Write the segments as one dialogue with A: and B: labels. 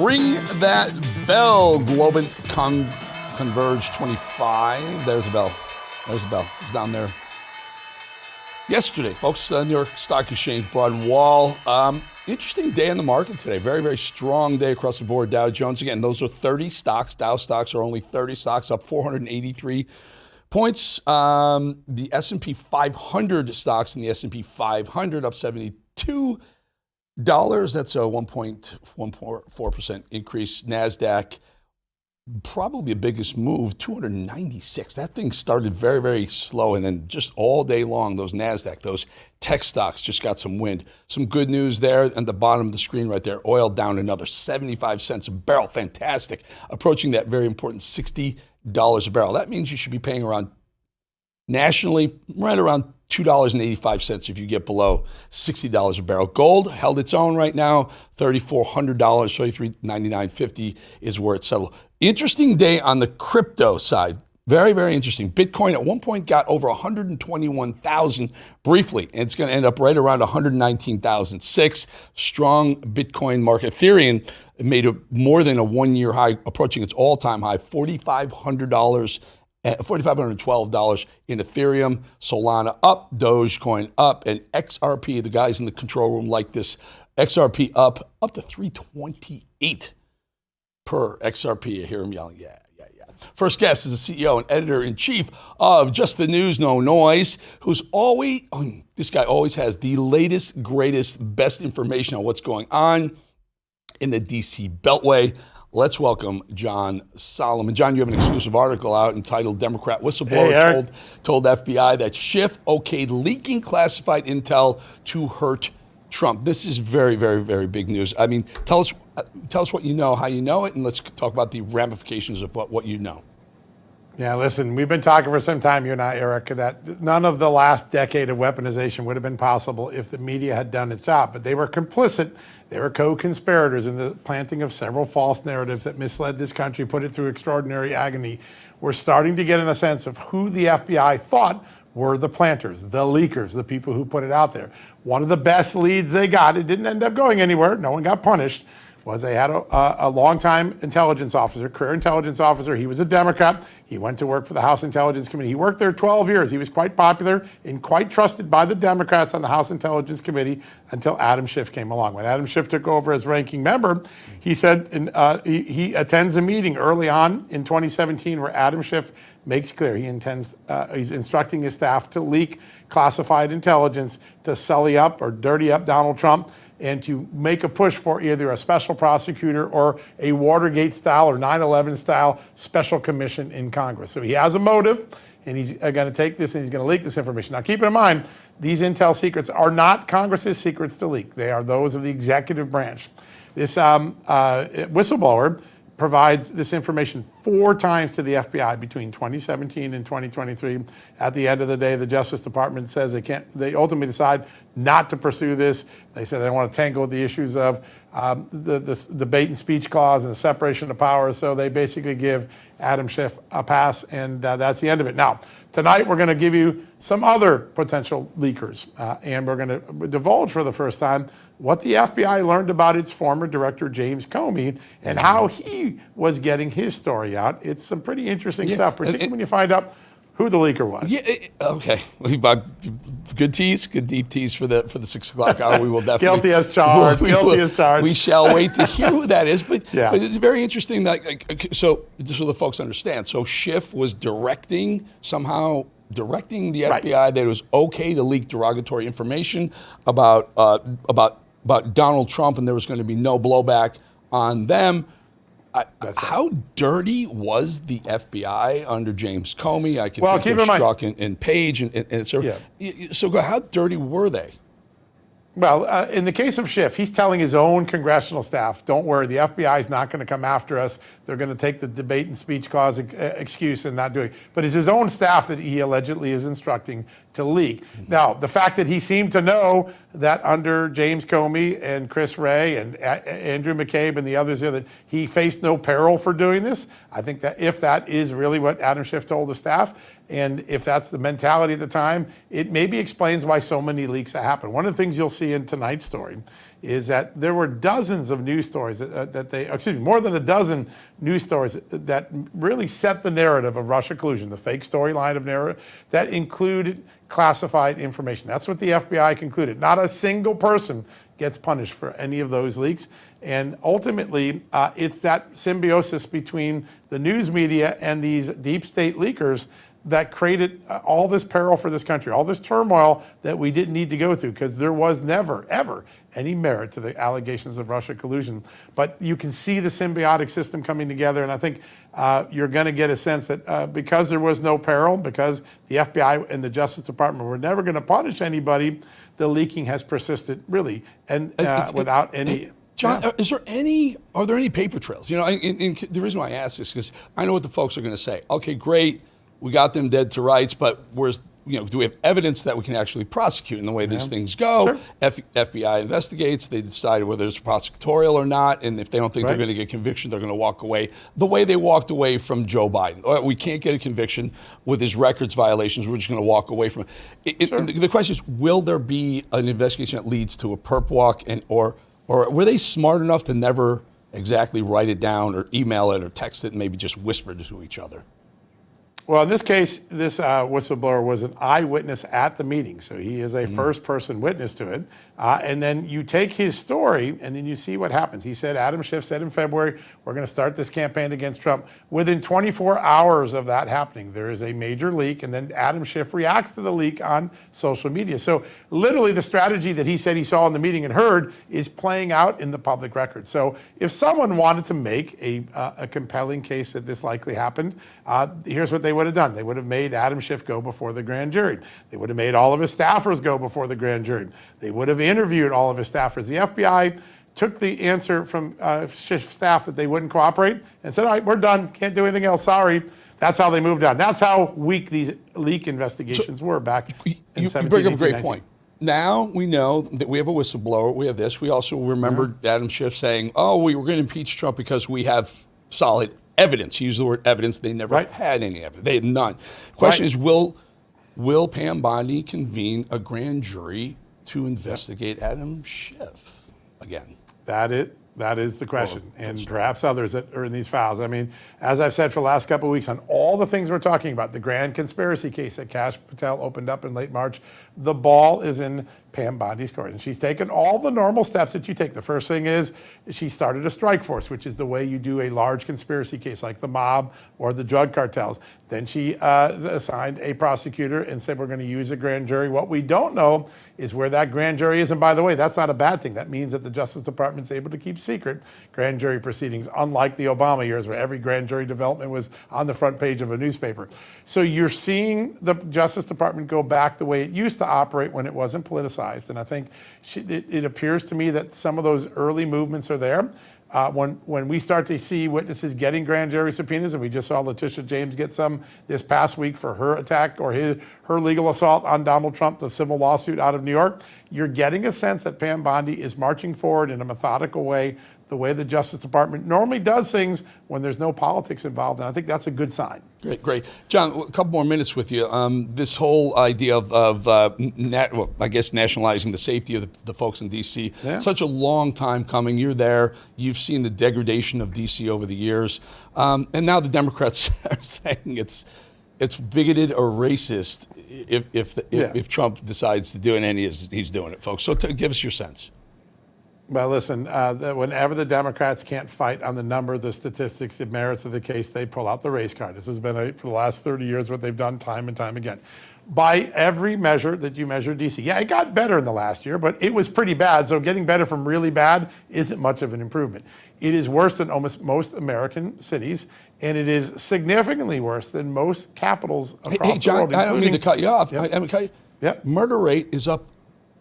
A: Ring that bell, Globant Converge 25. There's a bell. There's a bell. It's down there. Yesterday, folks, New York Stock Exchange, broad wall. Interesting day in the market today. Very, very strong day across the board. Dow Jones, again, those are 30 stocks. Dow stocks are only 30 stocks, up 483 points. The S&P 500 stocks in the S&P 500 up 72 dollars. That's a 1.14% increase. Nasdaq, probably the biggest move, 296. That thing started very, very slow, and then just all day long, those Nasdaq, those tech stocks just got some wind. Some good news there at the bottom of the screen right there. Oil down another 75 cents a barrel. Fantastic. Approaching that very important $60 a barrel. That means you should be paying around, nationally, right around $2.85 if you get below $60 a barrel. Gold held its own right now, $3,400, $33.99.50 is where it settled. Interesting day on the crypto side. Very, very interesting. Bitcoin at one point got over 121,000 briefly, and it's going to end up right around 119,006. Strong Bitcoin market. Ethereum made more than a one-year high, approaching its all-time high, $4,512 in Ethereum. Solana up, Dogecoin up, and XRP, the guys in the control room like this, XRP up to 328 per XRP. I hear him yelling, yeah. First guest is the CEO and editor-in-chief of Just the News, No Noise, who's always, this guy always has the latest, greatest, best information on what's going on in the DC Beltway. Let's welcome John Solomon. John, you have an exclusive article out entitled Democrat Whistleblower told FBI that Schiff okayed leaking classified intel to hurt Trump. This is very, very, very big news. I mean, tell us what you know, how you know it, and let's talk about the ramifications of what you know.
B: Yeah, listen, we've been talking for some time, you and I, Eric, that none of the last decade of weaponization would have been possible if the media had done its job. But they were complicit. They were co-conspirators in the planting of several false narratives that misled this country, put it through extraordinary agony. We're starting to get in a sense of who the FBI thought were the planters, the leakers, the people who put it out there. One of the best leads they got, it didn't end up going anywhere, no one got punished, was they had a longtime intelligence officer, career intelligence officer. He was a Democrat. He went to work for the House Intelligence Committee. He worked there 12 years. He was quite popular and quite trusted by the Democrats on the House Intelligence Committee until Adam Schiff came along. When Adam Schiff took over as ranking member, he said he attends a meeting early on in 2017 where Adam Schiff makes clear he's instructing his staff to leak classified intelligence to sully up or dirty up Donald Trump and to make a push for either a special prosecutor or a Watergate style or 9/11 style special commission in Congress. So he has a motive, and he's going to take this and he's going to leak this information. Now, keep in mind, these intel secrets are not Congress's secrets to leak. They are those of the executive branch. This whistleblower provides this information 4 times to the FBI between 2017 and 2023. At the end of the day, the Justice Department says they ultimately decide not to pursue this. They say they don't want to tangle with the issues of the debate and speech clause and the separation of powers. So they basically give Adam Schiff a pass, and that's the end of it. Now, tonight we're going to give you some other potential leakers, and we're going to divulge for the first time what the FBI learned about its former director, James Comey, and how he was getting his story out. It's some pretty interesting stuff, particularly when you find out who the leaker was. Yeah,
A: okay. Good tease, good deep tease for the 6 o'clock hour. We will definitely
B: guilty as charged. Guilty as charged.
A: We shall wait to hear who that is. But it's very interesting that so just so the folks understand. So Schiff was directing the FBI that it was okay to leak derogatory information about Donald Trump, and there was going to be no blowback on them. How dirty was the FBI under James Comey? I can think of Strzok and Page and so. Yeah. So how dirty were they?
B: Well, in the case of Schiff, he's telling his own congressional staff, don't worry, the FBI is not going to come after us. They're going to take the debate and speech clause excuse and not do it. But it's his own staff that he allegedly is instructing to leak. Mm-hmm. Now, the fact that he seemed to know that under James Comey and Chris Wray and Andrew McCabe and the others here that he faced no peril for doing this, I think that if that is really what Adam Schiff told the staff, And if that's the mentality at the time, it maybe explains why so many leaks have happened. One of the things you'll see in tonight's story is that there were dozens of news stories more than a dozen news stories that really set the narrative of Russia collusion, the fake storyline of narrative that included classified information. That's what the FBI concluded. Not a single person gets punished for any of those leaks. And ultimately, it's that symbiosis between the news media and these deep state leakers that created all this peril for this country, all this turmoil that we didn't need to go through, because there was never, ever any merit to the allegations of Russia collusion. But you can see the symbiotic system coming together, and I think you're going to get a sense that because there was no peril, because the FBI and the Justice Department were never going to punish anybody, the leaking has persisted, really, and without any...
A: John, are there any paper trails? You know, the reason why I ask this is because I know what the folks are going to say. Okay, great, we got them dead to rights, but do we have evidence that we can actually prosecute in the way these things go? Sure. FBI investigates, they decide whether it's prosecutorial or not, and if they don't think they're going to get conviction, they're going to walk away the way they walked away from Joe Biden. We can't get a conviction with his records violations, we're just going to walk away from it. Sure. The question is, will there be an investigation that leads to a perp walk, or were they smart enough to never exactly write it down or email it or text it and maybe just whisper it to each other?
B: Well, in this case, this whistleblower was an eyewitness at the meeting, so he is a first-person witness to it. And then you take his story, and then you see what happens. He said, Adam Schiff said in February, we're going to start this campaign against Trump. Within 24 hours of that happening, there is a major leak, and then Adam Schiff reacts to the leak on social media. So literally the strategy that he said he saw in the meeting and heard is playing out in the public record. So if someone wanted to make a compelling case that this likely happened, here's what they would have done. They would have made Adam Schiff go before the grand jury. They would have made all of his staffers go before the grand jury. They would have interviewed all of his staffers. The FBI took the answer from Schiff's staff that they wouldn't cooperate and said, all right, we're done. Can't do anything else. Sorry. That's how they moved on. That's how weak these leak investigations were back in 17,
A: You bring up a great
B: 19.
A: point. Now we know that we have a whistleblower. We have this. We also remember Adam Schiff saying, we were going to impeach Trump because we have solid evidence. He used the word evidence. They never had any evidence. They had none. Question is, will Pam Bondi convene a grand jury to investigate Adam Schiff again? That is the question, and perhaps others that are in these files. I mean, as I've said for the last couple of weeks, on all the things we're talking about, the grand conspiracy case that Kash Patel opened up in late March, the ball is in Pam Bondi's court, and she's taken all the normal steps that you take. The first thing is she started a strike force, which is the way you do a large conspiracy case like the mob or the drug cartels. Then she assigned a prosecutor and said, we're going to use a grand jury. What we don't know is where that grand jury is. And by the way, that's not a bad thing. That means that the Justice Department's able to keep secret grand jury proceedings, unlike the Obama years where every grand jury development was on the front page of a newspaper. So you're seeing the Justice Department go back the way it used to operate when it wasn't politicized. And I think it appears to me that some of those early movements are there. When we start to see witnesses getting grand jury subpoenas, and we just saw Letitia James get some this past week for her attack or her legal assault on Donald Trump, the civil lawsuit out of New York, you're getting a sense that Pam Bondi is marching forward in a methodical way, the way the Justice Department normally does things when there's no politics involved, and I think that's a good sign. Great. John, a couple more minutes with you. This whole idea of nationalizing the safety of the folks in D.C., such a long time coming. You're there. You've seen the degradation of D.C. over the years. And now the Democrats are saying it's bigoted or racist if Trump decides to do it, and he's doing it, folks. So give us your sense.
B: Well, listen, whenever the Democrats can't fight on the number, the statistics, the merits of the case, they pull out the race card. This has been, for the last 30 years, what they've done time and time again. By every measure that you measure D.C., it got better in the last year, but it was pretty bad. So getting better from really bad isn't much of an improvement. It is worse than almost most American cities, and it is significantly worse than most capitals across the world.
A: John, I don't mean to cut you off.
B: Yep.
A: Murder rate is up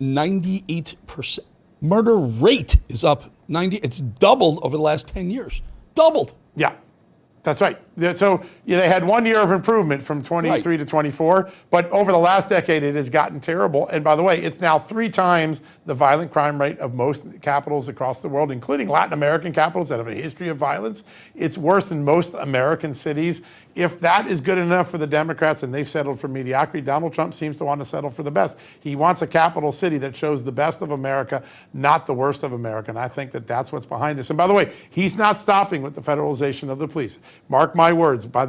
A: 98%. Murder rate is up 90. It's doubled over the last 10 years. Doubled.
B: Yeah, that's right. So they had 1 year of improvement from 23 to 24, but over the last decade, it has gotten terrible. And by the way, it's now 3 times the violent crime rate of most capitals across the world, including Latin American capitals that have a history of violence. It's worse in most American cities. If that is good enough for the Democrats and they've settled for mediocrity, Donald Trump seems to want to settle for the best. He wants a capital city that shows the best of America, not the worst of America. And I think that that's what's behind this. And by the way, he's not stopping with the federalization of the police. Mark my words, by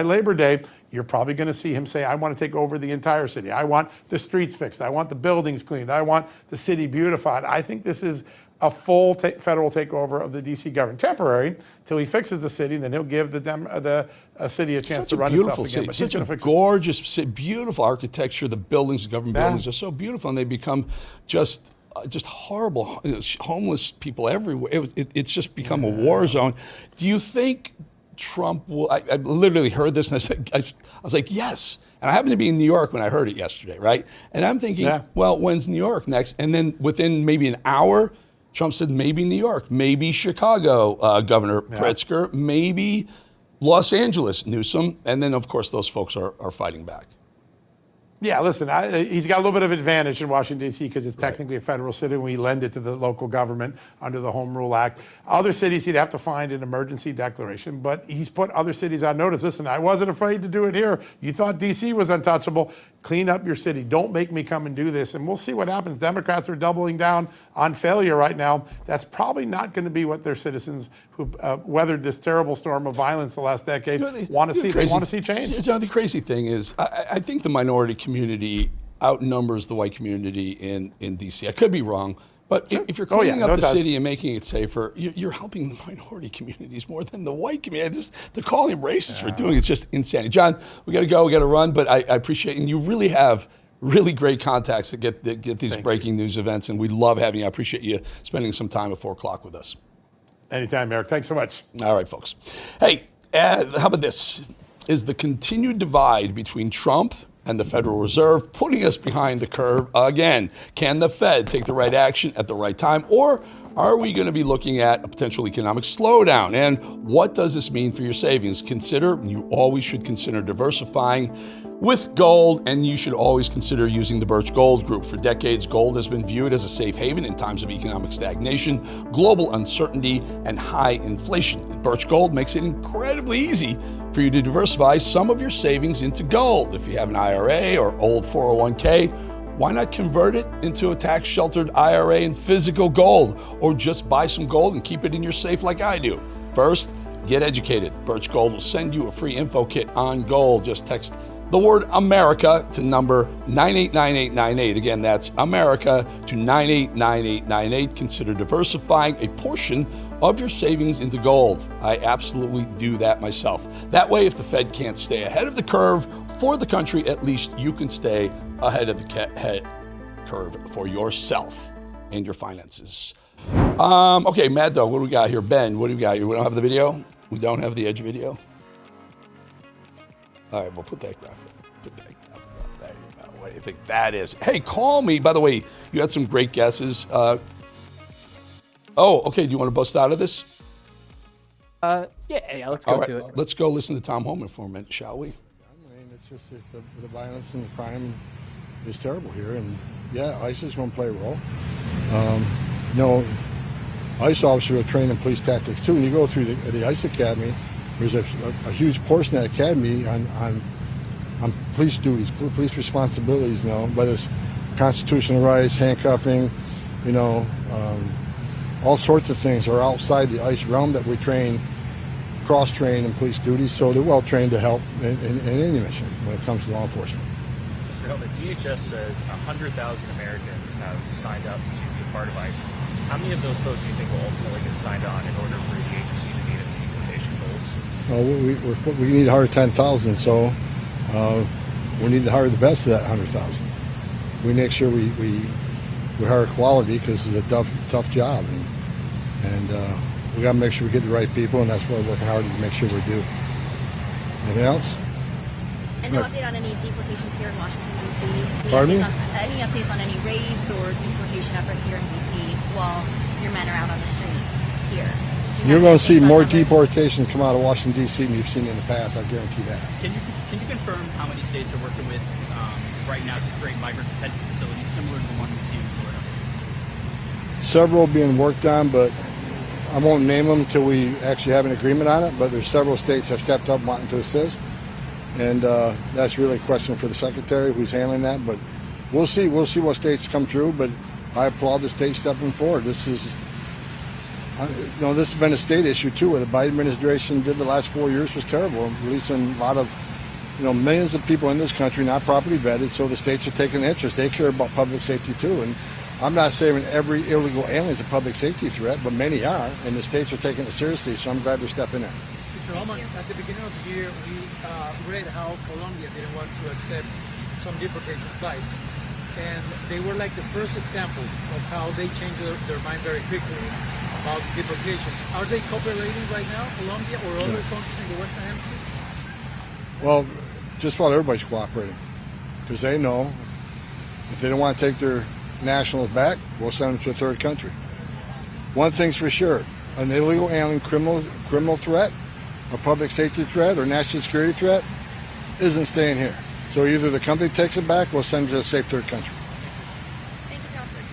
B: Labor Day, you're probably going to see him say, I want to take over the entire city. I want the streets fixed. I want the buildings cleaned. I want the city beautified. I think this is a full federal takeover of the D.C. government. Temporary, till he fixes the city, and then he'll give the city a chance to run itself again.
A: But such a gorgeous city, beautiful architecture. The buildings, the government buildings are so beautiful, and they become just horrible. Homeless people everywhere. It's just become a war zone. Do you think Trump will? I literally heard this, and I was like, yes. And I happened to be in New York when I heard it yesterday, right? And I'm thinking, well, when's New York next? And then within maybe an hour, Trump said maybe New York, maybe Chicago, Governor Pritzker, maybe Los Angeles, Newsom. And then, of course, those folks are fighting back.
B: Yeah, listen, he's got a little bit of advantage in Washington, D.C. because it's technically a federal city. We lend it to the local government under the Home Rule Act. Other cities, he'd have to find an emergency declaration, but he's put other cities on notice. Listen, I wasn't afraid to do it here. You thought D.C. was untouchable. Clean up your city. Don't make me come and do this. And we'll see what happens. Democrats are doubling down on failure right now. That's probably not going to be what their citizens who weathered this terrible storm of violence the last decade want to see. They want to see change.
A: The crazy thing is, I think the minority community outnumbers the white community in D.C. I could be wrong, but if you're cleaning up the city and making it safer, you're helping the minority communities more than the white community. To call him racist for doing it's just insanity. John, we got to go, we got to run, but I appreciate it. And you really have really great contacts to get these breaking news events, and we love having you. I appreciate you spending some time at 4 o'clock with us.
B: Anytime, Eric. Thanks so much.
A: All right, folks. Hey, how about this? Is the continued divide between Trump and the Federal Reserve putting us behind the curve again? Can the Fed take the right action at the right time, or are we going to be looking at a potential economic slowdown? And what does this mean for your savings? You always should consider diversifying with gold, and you should always consider using the Birch Gold Group. For decades, gold has been viewed as a safe haven in times of economic stagnation, global uncertainty, and high inflation. And Birch Gold makes it incredibly easy for you to diversify some of your savings into gold. If you have an IRA or old 401k, why not convert it into a tax-sheltered IRA in physical gold, or just buy some gold and keep it in your safe like I do? First, get educated. Birch Gold will send you a free info kit on gold. Just text the word America to number 989898. Again, that's America to 989898. Consider diversifying a portion of your savings into gold. I absolutely do that myself. That way, if the Fed can't stay ahead of the curve for the country, at least you can stay ahead of the curve for yourself and your finances. Okay, Mad Dog, what do we got here? Ben, what do we got here? We don't have the video? We don't have the Edge video? All right, we'll put that graphic. There you go. What do you think that is? Hey, call me. By the way, you had some great guesses. Okay. Do you want to bust out of this?
C: Yeah, let's go to it.
A: Let's go listen to Tom Homan for a minute, shall we?
D: I mean, it's just the violence and the crime is terrible here, and yeah, ICE is going to play a role. ICE officers are trained in police tactics too. When you go through the ICE Academy, there's a huge portion of that academy on police duties, police responsibilities. Whether it's constitutional rights, handcuffing, all sorts of things are outside the ICE realm that we cross-train in police duties. So they're well trained to help in any mission when it comes to law enforcement.
E: Mr. Hillman, DHS says 100,000 Americans have signed up to be a part of ICE. How many of those folks do you think will ultimately get signed on in order for the agency to meet its deportation goals?
D: We need to hire 10,000, so we need to hire the best of that 100,000. We make sure we hire quality because it's a tough job, and we got to make sure we get the right people, and that's why we're working hard to make sure we do. Anything else?
F: And no update on any deportations here in Washington, D.C.?
D: Pardon me?
F: Any updates on any raids or deportation efforts here in D.C. while your men are out on the street here? Do
D: You're going to see more deportations come out of Washington, D.C. than you've seen in the past. I guarantee that.
C: Can you confirm how many states are working with right now to create migrant detention facilities similar to the one we see in Florida?
D: Several being worked on, but I won't name them until we actually have an agreement on it. But there's several states that have stepped up wanting to assist, and that's really a question for the secretary who's handling that. But we'll see what states come through. But I applaud the state stepping forward. This has been a state issue too. What the Biden administration did the last 4 years was terrible, releasing a lot of, millions of people in this country not properly vetted. So the states are taking an interest. They care about public safety too. And I'm not saying every illegal alien is a public safety threat, but many are, and the states are taking it seriously. So I'm glad they're stepping in.
G: Mr. Holman, at the beginning of the year, we read how Colombia didn't want to accept some deportation flights. And they were like the first example of how they changed their mind very quickly about deportations. Are they cooperating right now, Colombia or other countries in the Western Hemisphere?
D: Well, just about everybody's cooperating because they know if they don't want to take their nationals back, we'll send them to a third country. One thing's for sure, an illegal alien criminal threat, a public safety threat, or national security threat isn't staying here. So either the company takes it back, or we'll send them to a safe third country.
F: Thank you, Johnson.